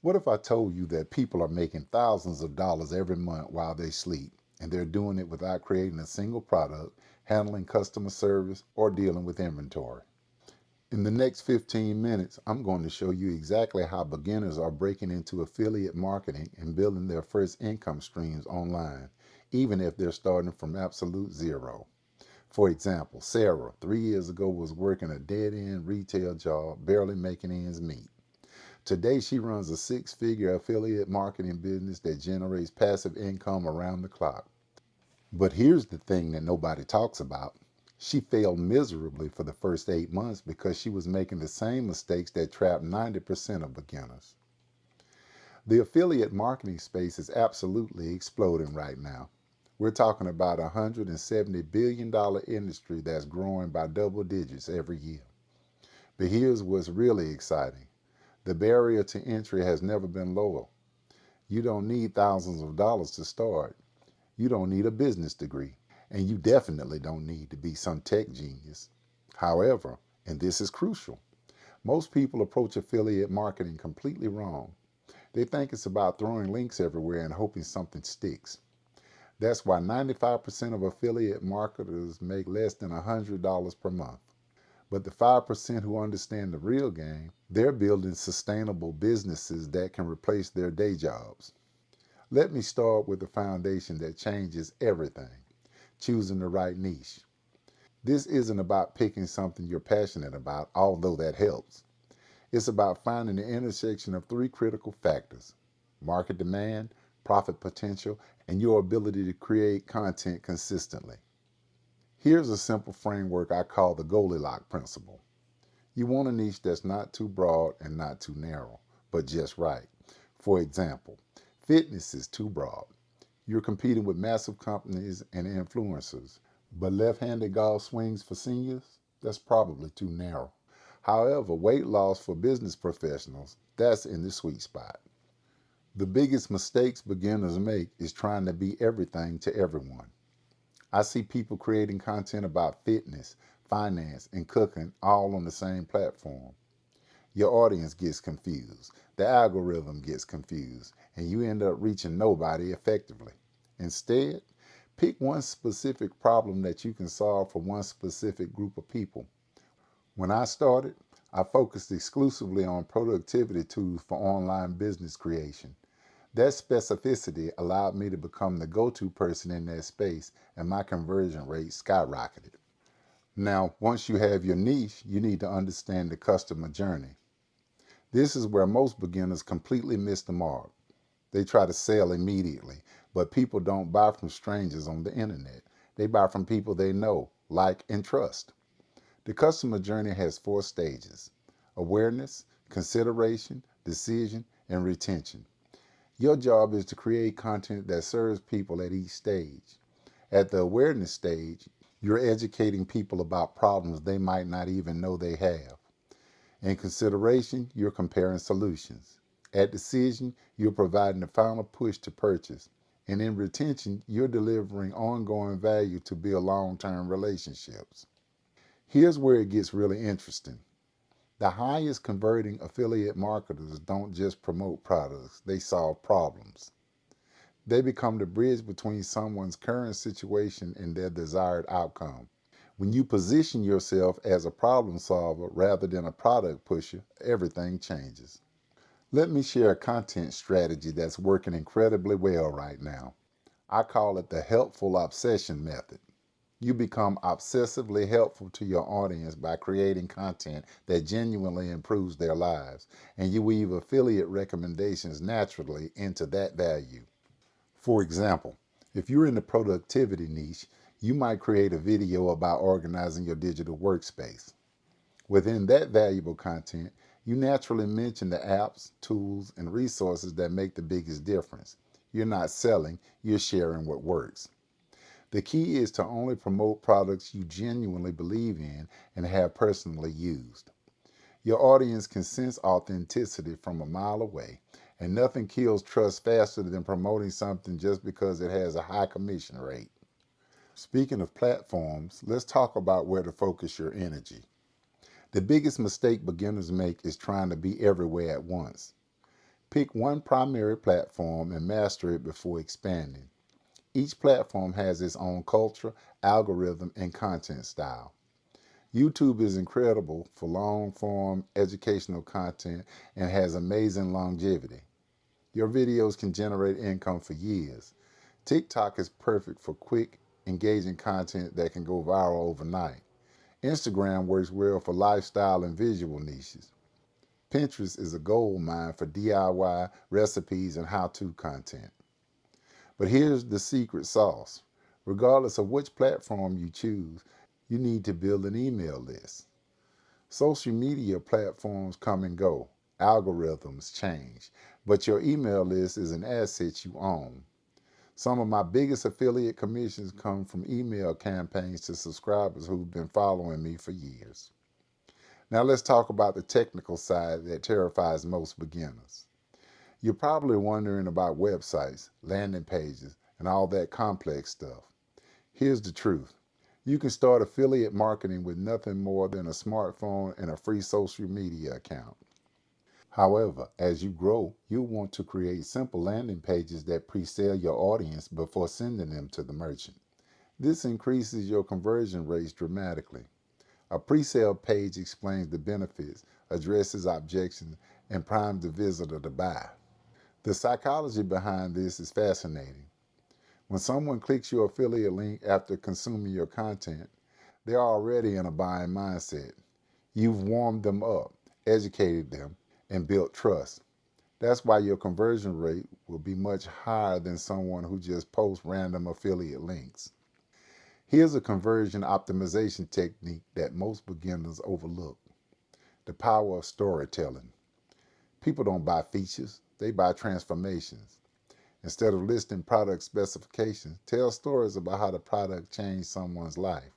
What if I told you that people are making thousands of dollars every month while they sleep, and they're doing it without creating a single product, handling customer service, or dealing with inventory? In the next 15 minutes, I'm going to show you exactly how beginners are breaking into affiliate marketing and building their first income streams online, even if they're starting from absolute zero. For example, Sarah, 3 years ago, was working a dead end retail job, barely making ends meet. Today, she runs a six-figure affiliate marketing business that generates passive income around the clock. But here's the thing that nobody talks about. She failed miserably for the first 8 months because she was making the same mistakes that trap 90% of beginners. The affiliate marketing space is absolutely exploding right now. We're talking about a $170 billion industry that's growing by double digits every year. But here's what's really exciting. The barrier to entry has never been lower. You don't need thousands of dollars to start. You don't need a business degree. And you definitely don't need to be some tech genius. However, and this is crucial, most people approach affiliate marketing completely wrong. They think it's about throwing links everywhere and hoping something sticks. That's why 95% of affiliate marketers make less than $100 per month. But the 5% who understand the real game, they're building sustainable businesses that can replace their day jobs. Let me start with the foundation that changes everything: choosing the right niche. This isn't about picking something you're passionate about, although that helps. It's about finding the intersection of three critical factors: market demand, profit potential, and your ability to create content consistently. Here's a simple framework I call the Goldilocks principle. You want a niche that's not too broad and not too narrow, but just right. For example, fitness is too broad. You're competing with massive companies and influencers, but left-handed golf swings for seniors? That's probably too narrow. However, weight loss for business professionals, that's in the sweet spot. The biggest mistakes beginners make is trying to be everything to everyone. I see people creating content about fitness, finance, and cooking all on the same platform. Your audience gets confused, the algorithm gets confused, and you end up reaching nobody effectively. Instead, pick one specific problem that you can solve for one specific group of people. When I started, I focused exclusively on productivity tools for online business creation. That specificity allowed me to become the go-to person in that space, and my conversion rate skyrocketed. Now, once you have your niche, you need to understand the customer journey. This is where most beginners completely miss the mark. They try to sell immediately, but people don't buy from strangers on the internet. They buy from people they know, like, and trust. The customer journey has four stages: awareness, consideration, decision, and retention. Your job is to create content that serves people at each stage. At the awareness stage, you're educating people about problems they might not even know they have. In consideration, you're comparing solutions. At decision, you're providing the final push to purchase. And in retention, you're delivering ongoing value to build long-term relationships. Here's where it gets really interesting. The highest converting affiliate marketers don't just promote products, they solve problems. They become the bridge between someone's current situation and their desired outcome. When you position yourself as a problem solver rather than a product pusher, everything changes. Let me share a content strategy that's working incredibly well right now. I call it the helpful obsession method. You become obsessively helpful to your audience by creating content that genuinely improves their lives, and you weave affiliate recommendations naturally into that value. For example, if you're in the productivity niche, you might create a video about organizing your digital workspace. Within that valuable content, you naturally mention the apps, tools, and resources that make the biggest difference. You're not selling, you're sharing what works. The key is to only promote products you genuinely believe in and have personally used. Your audience can sense authenticity from a mile away, and nothing kills trust faster than promoting something just because it has a high commission rate. Speaking of platforms, let's talk about where to focus your energy. The biggest mistake beginners make is trying to be everywhere at once. Pick one primary platform and master it before expanding. Each platform has its own culture, algorithm, and content style. YouTube is incredible for long form educational content and has amazing longevity. Your videos can generate income for years. TikTok is perfect for quick, engaging content that can go viral overnight. Instagram works well for lifestyle and visual niches. Pinterest is a gold mine for DIY recipes and how to content. But here's the secret sauce. Regardless of which platform you choose, you need to build an email list. Social media platforms come and go, algorithms change, but your email list is an asset you own. Some of my biggest affiliate commissions come from email campaigns to subscribers who've been following me for years. Now let's talk about the technical side that terrifies most beginners. You're probably wondering about websites, landing pages, and all that complex stuff. Here's the truth. You can start affiliate marketing with nothing more than a smartphone and a free social media account. However, as you grow, you'll want to create simple landing pages that pre-sale your audience before sending them to the merchant. This increases your conversion rates dramatically. A pre-sale page explains the benefits, addresses objections, and primes the visitor to buy. The psychology behind this is fascinating. When someone clicks your affiliate link after consuming your content, they're already in a buying mindset. You've warmed them up, educated them, and built trust. That's why your conversion rate will be much higher than someone who just posts random affiliate links. Here's a conversion optimization technique that most beginners overlook: the power of storytelling. People don't buy features, they buy transformations. Instead of listing product specifications, tell stories about how the product changed someone's life.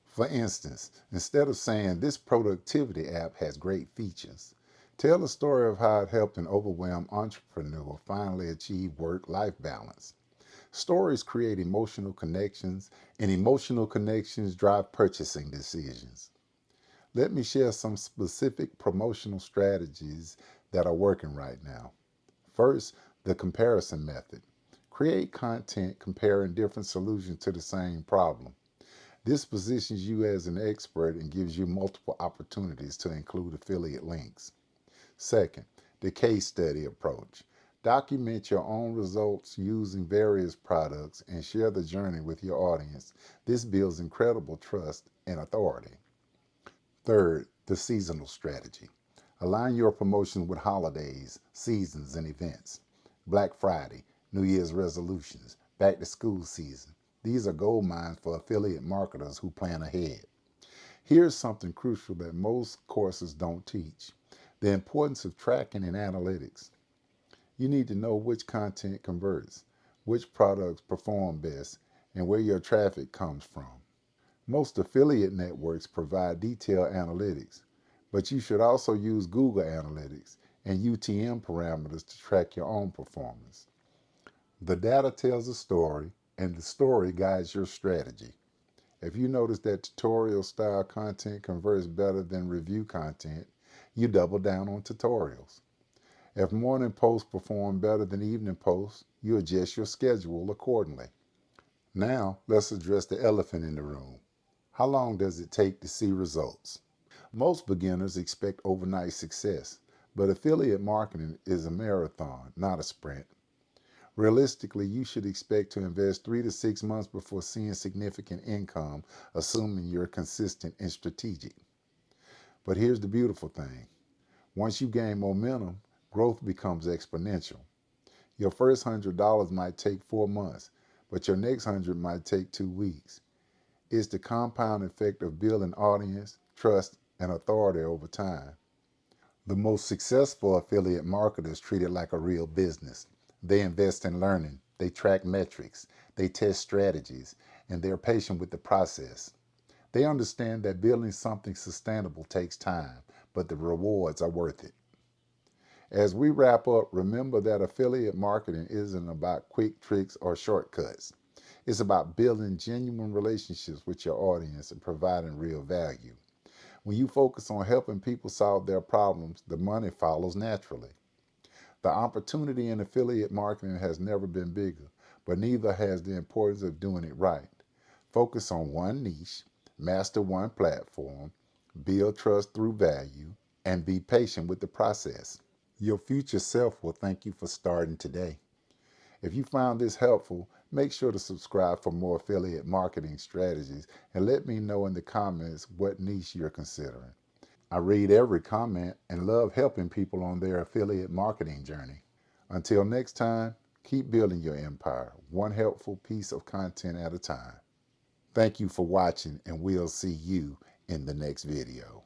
For instance, instead of saying this productivity app has great features, tell the story of how it helped an overwhelmed entrepreneur finally achieve work life balance. Stories create emotional connections, and emotional connections drive purchasing decisions. Let me share some specific promotional strategies that are working right now. First, the comparison method. Create content comparing different solutions to the same problem. This positions you as an expert and gives you multiple opportunities to include affiliate links. Second, the case study approach. Document your own results using various products and share the journey with your audience. This builds incredible trust and authority. Third, the seasonal strategy. Align your promotion with holidays, seasons, and events. Black Friday, New Year's resolutions, back to school season. These are gold mines for affiliate marketers who plan ahead. Here's something crucial that most courses don't teach: the importance of tracking and analytics. You need to know which content converts, which products perform best, and where your traffic comes from. Most affiliate networks provide detailed analytics, but you should also use Google Analytics and UTM parameters to track your own performance. The data tells a story, and the story guides your strategy. If you notice that tutorial style content converts better than review content, you double down on tutorials. If morning posts perform better than evening posts, you adjust your schedule accordingly. Now, let's address the elephant in the room. How long does it take to see results? Most beginners expect overnight success, but affiliate marketing is a marathon, not a sprint. Realistically, you should expect to invest 3 to 6 months before seeing significant income, assuming you're consistent and strategic. But here's the beautiful thing: once you gain momentum, growth becomes exponential. Your first $100 might take 4 months, but your next 100 might take 2 weeks. It's the compound effect of building audience, trust, and authority over time. The most successful affiliate marketers treat it like a real business. They invest in learning, they track metrics, they test strategies, and they're patient with the process. They understand that building something sustainable takes time, but the rewards are worth it. As we wrap up, remember that affiliate marketing isn't about quick tricks or shortcuts. It's about building genuine relationships with your audience and providing real value. When you focus on helping people solve their problems, the money follows naturally. The opportunity in affiliate marketing has never been bigger, but neither has the importance of doing it right. Focus on one niche, master one platform, build trust through value, and be patient with the process. Your future self will thank you for starting today. If you found this helpful, make sure to subscribe for more affiliate marketing strategies and let me know in the comments what niche you're considering. I read every comment and love helping people on their affiliate marketing journey. Until next time, keep building your empire, one helpful piece of content at a time. Thank you for watching, and we'll see you in the next video.